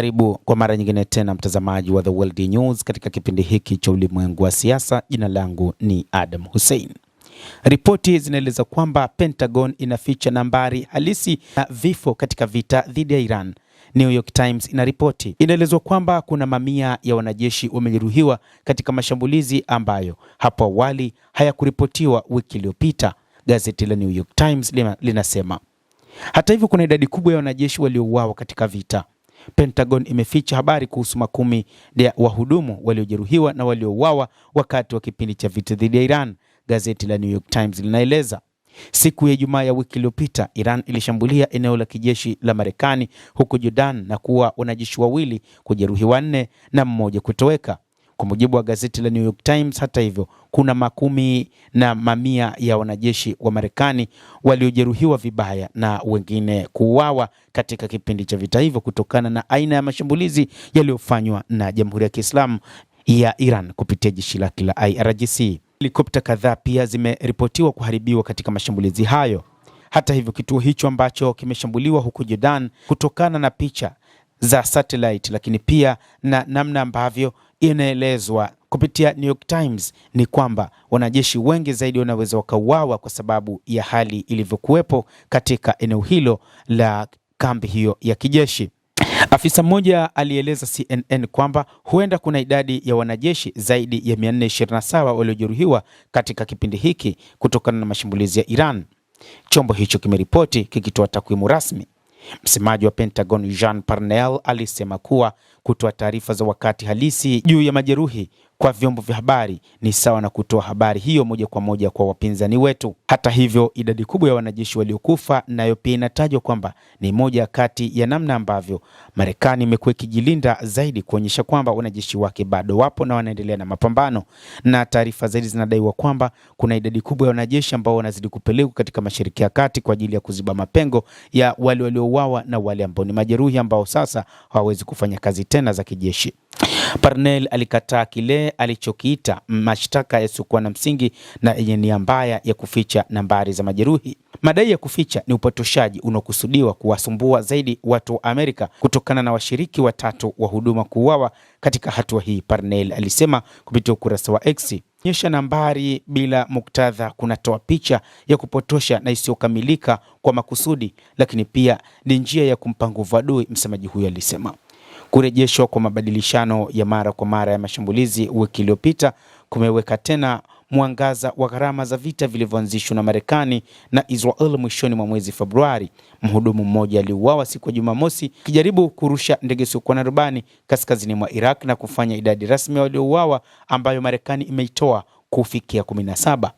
Karibu kwa mara nyingine tena mtazamaji wa The World News katika kipindi hiki cha ulimwengu wa siasa. Jina langu ni Adam Hussein. Ripoti zinaeleza kwamba Pentagon inaficha nambari halisi ya vifo katika vita dhidi ya Iran. New York Times inaripoti. Inaelezwa kwamba kuna mamia ya wanajeshi wamejeruhiwa katika mashambulizi ambayo hapo awali hayakuripotiwa wiki iliyopita. Gazeti la New York Times linasema. Hata hivyo kuna idadi kubwa ya wanajeshi waliouawa katika vita. Pentagon imeficha habari kuhusu makumi ya wahudumu waliojeruhiwa na waliouawa wakati wa kipindi cha vita dhidi ya Iran. Gazeti la New York Times linaeleza. Siku ya Ijumaa ya wiki iliyopita, Iran ilishambulia eneo la kijeshi la Marekani huko Jordan na kuua wanajeshi wawili, kujeruhi 4 na mmoja kutoweka. Kwa mujibu wa gazeti la New York Times, hata hivyo, kuna makumi na mamia ya wanajeshi wa Marekani waliojeruhiwa vibaya na wengine kuuawa katika kipindi cha vita hivyo kutokana na aina ya mashambulizi yaliyofanywa na Jamhuri ya Kiislamu ya Iran kupitia jeshi lake la IRGC. Helikopta kadhaa pia zimeripotiwa kuharibiwa katika mashambulizi hayo. Hata hivyo, kituo hicho ambacho kimeshambuliwa huko Jordan, kutokana na picha za satellite lakini pia na namna ambavyo inaelezwa kupitia New York Times, ni kwamba wanajeshi wengi zaidi wanaweza wakauawa kwa sababu ya hali ilivyokuwepo katika eneo hilo la kambi hiyo ya kijeshi. Afisa mmoja alieleza CNN kwamba huenda kuna idadi ya wanajeshi zaidi ya 427 waliojeruhiwa katika kipindi hiki kutokana na mashambulizi ya Iran. Chombo hicho kimeripoti kikitoa takwimu rasmi. Msemaji wa Pentagon Jean Parnell alisema kuwa kutoa taarifa za wakati halisi juu ya majeruhi kwa vyombo vya habari ni sawa na kutoa habari hiyo moja kwa moja kwa wapinzani wetu. Hata hivyo, idadi kubwa ya wanajeshi waliokufa nayo pia inatajwa kwamba ni moja kati ya namna ambavyo Marekani imekuwa ikijilinda zaidi, kuonyesha kwamba wanajeshi wake bado wapo na wanaendelea na mapambano. Na taarifa zaidi zinadaiwa kwamba kuna idadi kubwa ya wanajeshi ambao wanazidi kupelekwa katika Mashariki ya Kati kwa ajili ya kuziba mapengo ya wale waliouawa na wale ambao ni majeruhi ambao sasa hawawezi kufanya kazi tena za kijeshi. Parnell alikataa kile alichokiita mashtaka yasiyokuwa na msingi na yenye nia mbaya ya kuficha nambari za majeruhi. Madai ya kuficha ni upotoshaji unaokusudiwa kuwasumbua zaidi watu wa Amerika kutokana na washiriki watatu wa huduma kuuawa katika hatua hii, Parnell alisema kupitia ukurasa wa X. Nyesha nambari bila muktadha kunatoa picha ya kupotosha na isiyokamilika kwa makusudi, lakini pia ni njia ya kumpa nguvu adui, msemaji huyo alisema. Kurejeshwa kwa mabadilishano ya mara kwa mara ya mashambulizi wiki iliyopita kumeweka tena mwangaza wa gharama za vita vilivyoanzishwa na Marekani na Israel mwishoni mwa mwezi Februari. Mhudumu mmoja aliuawa siku ya Jumamosi akijaribu kurusha ndege isiyokuwa na rubani kaskazini mwa Iraq na kufanya idadi rasmi ya waliouawa ambayo Marekani imeitoa kufikia 17.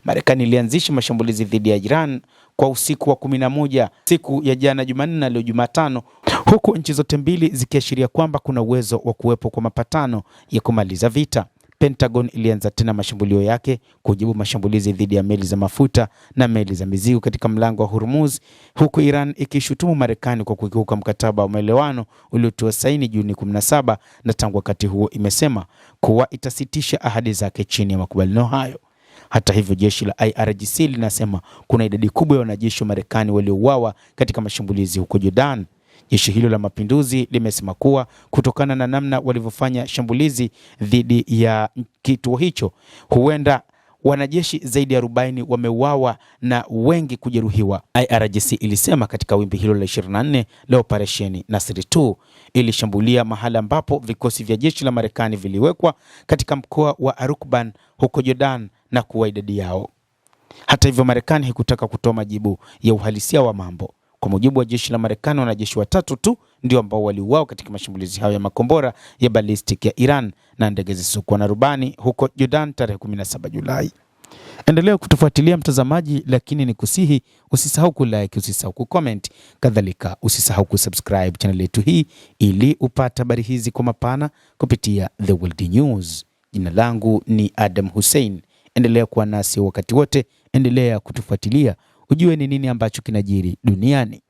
Marekani ilianzisha mashambulizi dhidi ya Iran kwa usiku wa 11 siku ya jana Jumanne na leo Jumatano, huku nchi zote mbili zikiashiria kwamba kuna uwezo wa kuwepo kwa mapatano ya kumaliza vita. Pentagon ilianza tena mashambulio yake kujibu mashambulizi dhidi ya meli za mafuta na meli za mizigo katika mlango wa Hormuz, huku Iran ikishutumu Marekani kwa kukiuka mkataba wa maelewano uliotiwa saini Juni 17, na tangu wakati huo imesema kuwa itasitisha ahadi zake chini ya makubaliano hayo. Hata hivyo, jeshi la IRGC linasema kuna idadi kubwa ya wanajeshi wa Marekani waliouawa katika mashambulizi huko Jordan. Jeshi hilo la mapinduzi limesema kuwa kutokana na namna walivyofanya shambulizi dhidi ya kituo hicho, huenda wanajeshi zaidi ya 40 wameuawa na wengi kujeruhiwa. IRGC ilisema katika wimbi hilo la 24 la operesheni Nasr 2 ilishambulia mahala ambapo vikosi vya jeshi la Marekani viliwekwa katika mkoa wa Arukban huko Jordan na kuwa idadi yao. Hata hivyo, Marekani haikutaka kutoa majibu ya uhalisia wa mambo. Kwa mujibu wa jeshi la Marekani, wanajeshi 3 tu ndio ambao waliuawa katika mashambulizi hayo ya makombora ya ballistic ya Iran na ndege zisizokuwa na rubani huko Jordan tarehe 17 Julai. Endelea kutufuatilia mtazamaji, lakini ni kusihi usisahau kulike, usisahau kucomment, kadhalika usisahau kusubscribe channel yetu hii ili upate habari hizi kwa mapana kupitia The World News. Jina langu ni Adam Hussein. Endelea kuwa nasi wakati wote, endelea kutufuatilia ujue ni nini ambacho kinajiri duniani.